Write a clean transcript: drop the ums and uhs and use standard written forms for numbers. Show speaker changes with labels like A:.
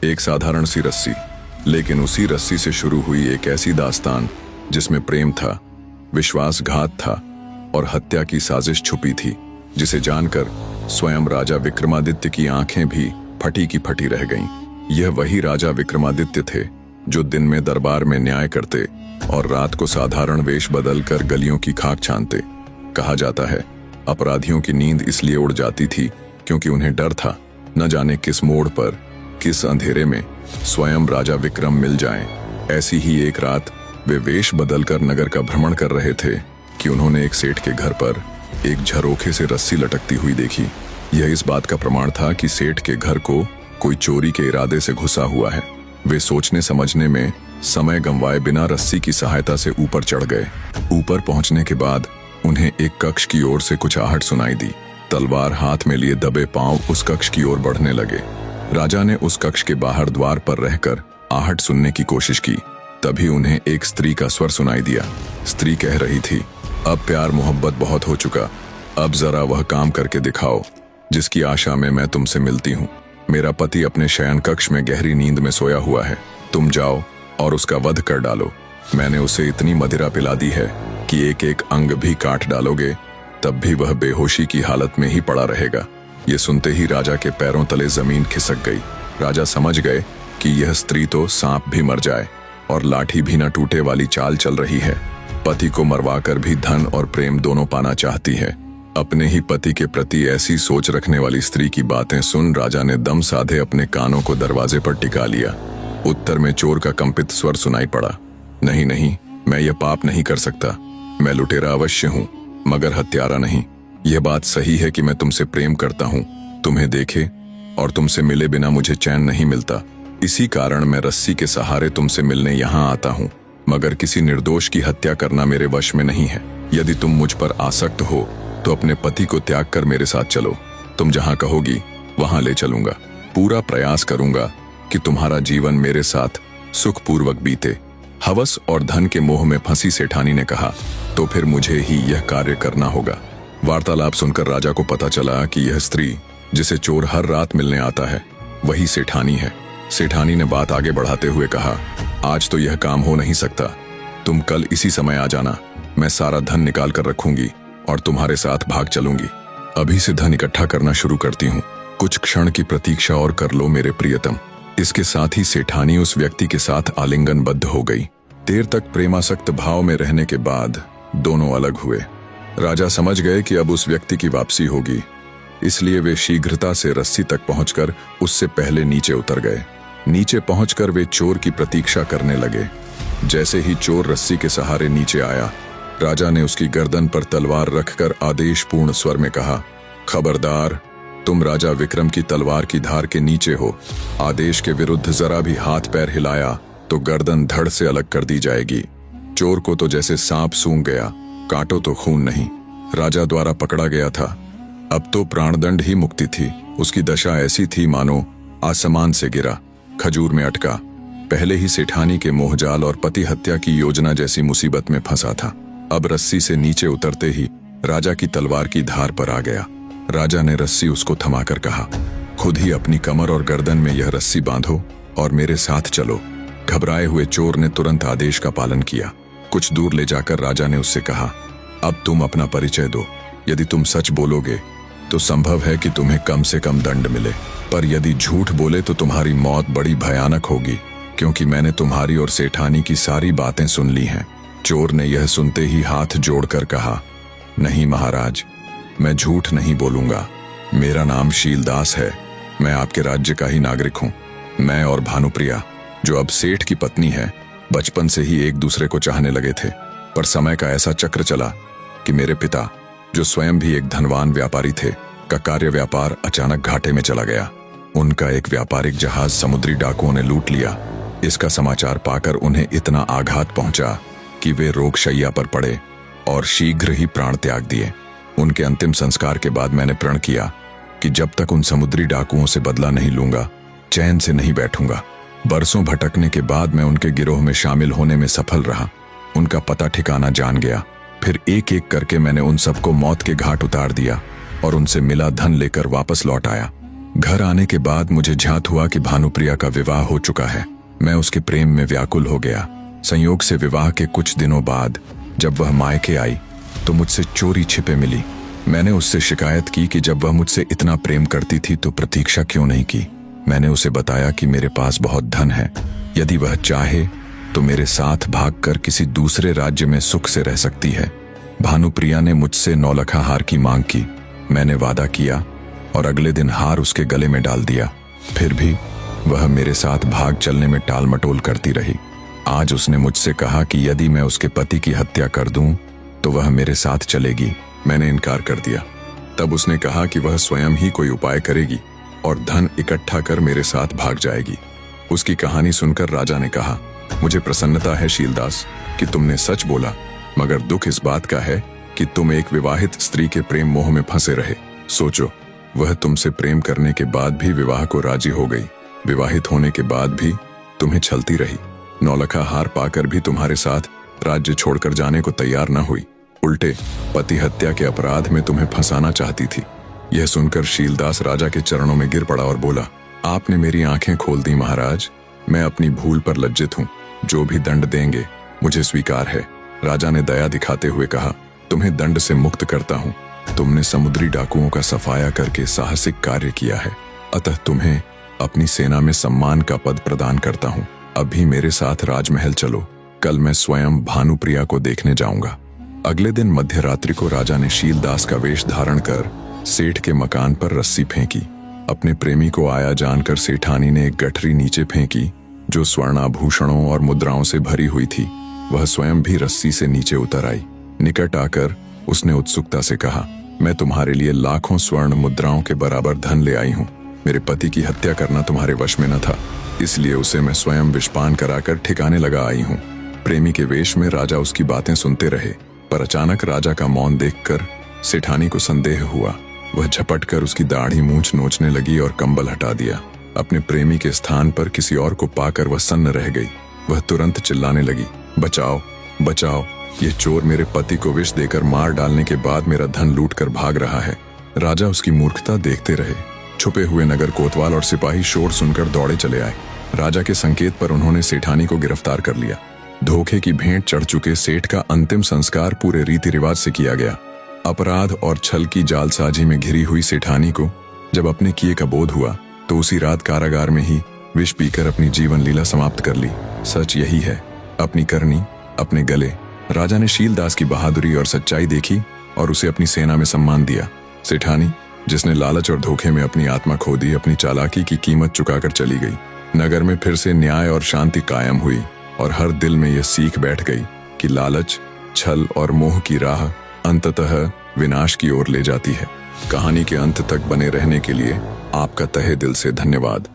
A: एक साधारण सी रस्सी, लेकिन उसी रस्सी से शुरू हुई एक ऐसी दास्तान जिसमें प्रेम था, विश्वासघात था और हत्या की साजिश छुपी थी, जिसे जानकर स्वयं राजा विक्रमादित्य की आंखें भी फटी की फटी रह गईं। यह वही राजा विक्रमादित्य थे जो दिन में दरबार में न्याय करते और रात को साधारण वेश बदलकर गलियों की खाक छानते। कहा जाता है अपराधियों की नींद इसलिए उड़ जाती थी क्योंकि उन्हें डर था न जाने किस मोड़ पर, किस अंधेरे में स्वयं राजा विक्रम मिल जाएं। ऐसी ही एक रात वे वेश बदलकर नगर का भ्रमण कर रहे थे कि उन्होंने एक सेठ के घर पर एक झरोखे से रस्सी लटकती हुई देखी। यह इस बात का प्रमाण था कि सेठ के घर को कोई चोरी के इरादे से घुसा हुआ है। वे सोचने समझने में समय गंवाए बिना रस्सी की सहायता से ऊपर चढ़ गए। ऊपर पहुंचने के बाद उन्हें एक कक्ष की ओर से कुछ आहट सुनाई दी। तलवार हाथ में लिए दबे पांव उस कक्ष की ओर बढ़ने लगे। राजा ने उस कक्ष के बाहर द्वार पर रहकर आहट सुनने की कोशिश की। तभी उन्हें एक स्त्री का स्वर सुनाई दिया। स्त्री कह रही थी, अब प्यार मोहब्बत बहुत हो चुका, अब जरा वह काम करके दिखाओ जिसकी आशा में मैं तुमसे मिलती हूँ। मेरा पति अपने शयन कक्ष में गहरी नींद में सोया हुआ है, तुम जाओ और उसका वध कर डालो। मैंने उसे इतनी मदिरा पिला दी है कि एक एक अंग भी काट डालोगे तब भी वह बेहोशी की हालत में ही पड़ा रहेगा। ये सुनते ही राजा के पैरों तले जमीन खिसक गई। राजा समझ गए कि यह स्त्री तो सांप भी मर जाए और लाठी भी न टूटे वाली चाल चल रही है। पति को मरवाकर भी धन और प्रेम दोनों पाना चाहती है। अपने ही पति के प्रति ऐसी सोच रखने वाली स्त्री की बातें सुन राजा ने दम साधे अपने कानों को दरवाजे पर टिका लिया। उत्तर में चोर का कंपित स्वर सुनाई पड़ा, नहीं नहीं, मैं यह पाप नहीं कर सकता। मैं लुटेरा अवश्य हूँ मगर हत्यारा नहीं। यह बात सही है कि मैं तुमसे प्रेम करता हूँ, तुम्हें देखे और तुमसे मिले बिना मुझे चैन नहीं मिलता। इसी कारण मैं रस्सी के सहारे तुमसे मिलने यहाँ आता हूँ, मगर किसी निर्दोष की हत्या करना मेरे वश में नहीं है। यदि तुम मुझ पर आसक्त हो तो अपने पति को त्याग कर मेरे साथ चलो। तुम जहाँ कहोगी वहाँ ले चलूंगा। पूरा प्रयास करूंगा कि तुम्हारा जीवन मेरे साथ सुखपूर्वक बीते। हवस और धन के मोह में फंसी सेठानी ने कहा, तो फिर मुझे ही यह कार्य करना होगा। वार्तालाप सुनकर राजा को पता चला कि यह स्त्री जिसे चोर हर रात मिलने आता है वही सेठानी है। सेठानी ने बात आगे बढ़ाते हुए कहा, आज तो यह काम हो नहीं सकता, तुम कल इसी समय आ जाना। मैं सारा धन निकाल कर रखूंगी और तुम्हारे साथ भाग चलूंगी। अभी से धन इकट्ठा करना शुरू करती हूँ, कुछ क्षण की प्रतीक्षा और कर लो मेरे प्रियतम। इसके साथ ही सेठानी उस व्यक्ति के साथ आलिंगनबद्ध हो गई। देर तक प्रेमासक्त भाव में रहने के बाद दोनों अलग हुए। राजा समझ गए कि अब उस व्यक्ति की वापसी होगी, इसलिए वे शीघ्रता से रस्सी तक पहुंचकर उससे पहले नीचे उतर गए। नीचे पहुंचकर वे चोर की प्रतीक्षा करने लगे। जैसे ही चोर रस्सी के सहारे नीचे आया, राजा ने उसकी गर्दन पर तलवार रखकर आदेशपूर्ण स्वर में कहा, खबरदार, तुम राजा विक्रम की तलवार की धार के नीचे हो। आदेश के विरुद्ध जरा भी हाथ पैर हिलाया तो गर्दन धड़ से अलग कर दी जाएगी। चोर को तो जैसे सांप सूंघ गया, काटो तो खून नहीं। राजा द्वारा पकड़ा गया था, अब तो प्राणदंड ही मुक्ति थी। उसकी दशा ऐसी थी मानो आसमान से गिरा, खजूर में अटका। पहले ही सेठानी के मोहजाल और पति हत्या की योजना जैसी मुसीबत में फंसा था। अब रस्सी से नीचे उतरते ही राजा की तलवार की धार पर आ गया। राजा ने रस्सी उसको थमाकर कहा, खुद ही अपनी कमर और गर्दन में यह रस्सी बांधो और मेरे साथ चलो। घबराए हुए चोर ने तुरंत आदेश का पालन किया। कुछ दूर ले जाकर राजा ने उससे कहा, अब तुम अपना परिचय दो। यदि तुम सच बोलोगे तो संभव है कि तुम्हें कम से कम दंड मिले, पर यदि झूठ बोले तो तुम्हारी मौत बड़ी भयानक होगी, क्योंकि मैंने तुम्हारी और सेठानी की सारी बातें सुन ली हैं। चोर ने यह सुनते ही हाथ जोड़कर कहा, नहीं महाराज, मैं झूठ नहीं बोलूंगा। मेरा नाम शीलदास है, मैं आपके राज्य का ही नागरिक हूँ। मैं और भानुप्रिया, जो अब सेठ की पत्नी है, बचपन से ही एक दूसरे को चाहने लगे थे, पर समय का ऐसा चक्र चला कि मेरे पिता, जो स्वयं भी एक धनवान व्यापारी थे, का कार्य व्यापार अचानक घाटे में चला गया। उनका एक व्यापारिक जहाज समुद्री डाकुओं ने लूट लिया। इसका समाचार पाकर उन्हें इतना आघात पहुंचा कि वे रोगशैया पर पड़े और शीघ्र ही प्राण त्याग दिए। उनके अंतिम संस्कार के बाद मैंने प्रण किया कि जब तक उन समुद्री डाकुओं से बदला नहीं लूंगा, चैन से नहीं बैठूंगा। बरसों भटकने के बाद मैं उनके गिरोह में शामिल होने में सफल रहा। उनका पता ठिकाना जान गया। फिर एक एक करके मैंने उन सबको मौत के घाट उतार दिया और उनसे मिला धन लेकर वापस लौट आया। घर आने के बाद मुझे ज्ञात हुआ कि भानुप्रिया का विवाह हो चुका है। मैं उसके प्रेम में व्याकुल हो गया। संयोग से विवाह के कुछ दिनों बाद जब वह मायके आई तो मुझसे चोरी छिपे मिली। मैंने उससे शिकायत की कि जब वह मुझसे इतना प्रेम करती थी तो प्रतीक्षा क्यों नहीं की। मैंने उसे बताया कि मेरे पास बहुत धन है, यदि वह चाहे तो मेरे साथ भागकर किसी दूसरे राज्य में सुख से रह सकती है। भानुप्रिया ने मुझसे 9 लखा हार की मांग की। मैंने वादा किया और अगले दिन हार उसके गले में डाल दिया। फिर भी वह मेरे साथ भाग चलने में टाल मटोल करती रही। आज उसने मुझसे कहा कि यदि मैं उसके पति की हत्या कर दूं तो वह मेरे साथ चलेगी। मैंने इनकार कर दिया। तब उसने कहा कि वह स्वयं ही कोई उपाय करेगी और धन इकट्ठा कर मेरे साथ भाग जाएगी। उसकी कहानी सुनकर राजा ने कहा, मुझे प्रसन्नता है शीलदास कि तुमने सच बोला, मगर दुख इस बात का है कि तुम एक विवाहित स्त्री के प्रेम मोह में फंसे रहे। सोचो, वह तुमसे प्रेम करने के बाद भी विवाह को राजी हो गई। विवाहित होने के बाद भी तुम्हें छलती रही। 9 लखा हार पाकर भी तुम्हारे साथ राज्य छोड़कर जाने को तैयार न हुई। उल्टे पति हत्या के अपराध में तुम्हें फंसाना चाहती थी। यह सुनकर शीलदास राजा के चरणों में गिर पड़ा और बोला, आपने मेरी आंखें खोल दी महाराज। मैं अपनी भूल पर लज्जित हूँ। जो भी दंड देंगे मुझे स्वीकार है। राजा ने दया दिखाते हुए कहा, तुम्हें दंड से मुक्त करता हूँ। तुमने समुद्री डाकुओं का सफाया करके साहसिक कार्य किया है, अतः तुम्हें अपनी सेना में सम्मान का पद प्रदान करता हूँ। अभी मेरे साथ राजमहल चलो, कल मैं स्वयं भानुप्रिया को देखने जाऊंगा। अगले दिन मध्यरात्रि को राजा ने शीलदास का वेश धारण कर सेठ के मकान पर रस्सी फेंकी। अपने प्रेमी को आया जानकर सेठानी ने एक गठरी नीचे फेंकी जो स्वर्णाभूषणों और मुद्राओं से भरी हुई थी। वह स्वयं भी रस्सी से नीचे उतर आई। निकट आकर उसने उत्सुकता से कहा, मैं तुम्हारे लिए लाखों स्वर्ण मुद्राओं के बराबर धन ले आई हूँ। मेरे पति की हत्या करना तुम्हारे वश में न था, इसलिए उसे मैं स्वयं विषपान कराकर ठिकाने लगा आई हूँ। प्रेमी के वेश में राजा उसकी बातें सुनते रहे, पर अचानक राजा का मौन देखकर सेठानी को संदेह हुआ। वह झपटकर उसकी दाढ़ी मूंछ नोचने लगी और कंबल हटा दिया। अपने प्रेमी के स्थान पर किसी और को पाकर वह सन्न रह गई। वह तुरंत चिल्लाने लगी, बचाओ बचाओ, ये चोर मेरे पति को विष देकर मार डालने के बाद मेरा धन लूट कर भाग रहा है। राजा उसकी मूर्खता देखते रहे। छुपे हुए नगर कोतवाल और सिपाही शोर सुनकर दौड़े चले आए। राजा के संकेत पर उन्होंने सेठानी को गिरफ्तार कर लिया। धोखे की भेंट चढ़ चुके सेठ का अंतिम संस्कार पूरे रीति रिवाज से किया गया। अपराध और छल की जालसाजी में घिरी हुई सेठानी को जब अपने किए का बोध हुआ तो उसी रात कारागार में ही विष पीकर अपनी जीवन लीला समाप्त कर ली। सच यही है, अपनी करनी अपने गले। राजा ने शीलदास की बहादुरी और सच्चाई देखी और उसे अपनी सेना में सम्मान दिया। सेठानी, जिसने लालच और धोखे में अपनी आत्मा खो दी, अपनी चालाकी की कीमत चुकाकर चली गई। नगर में फिर से न्याय और शांति कायम हुई और हर दिल में यह सीख बैठ गई कि लालच, छल और मोह की राह अंततः विनाश की ओर ले जाती है। कहानी के अंत तक बने रहने के लिए आपका तहे दिल से धन्यवाद।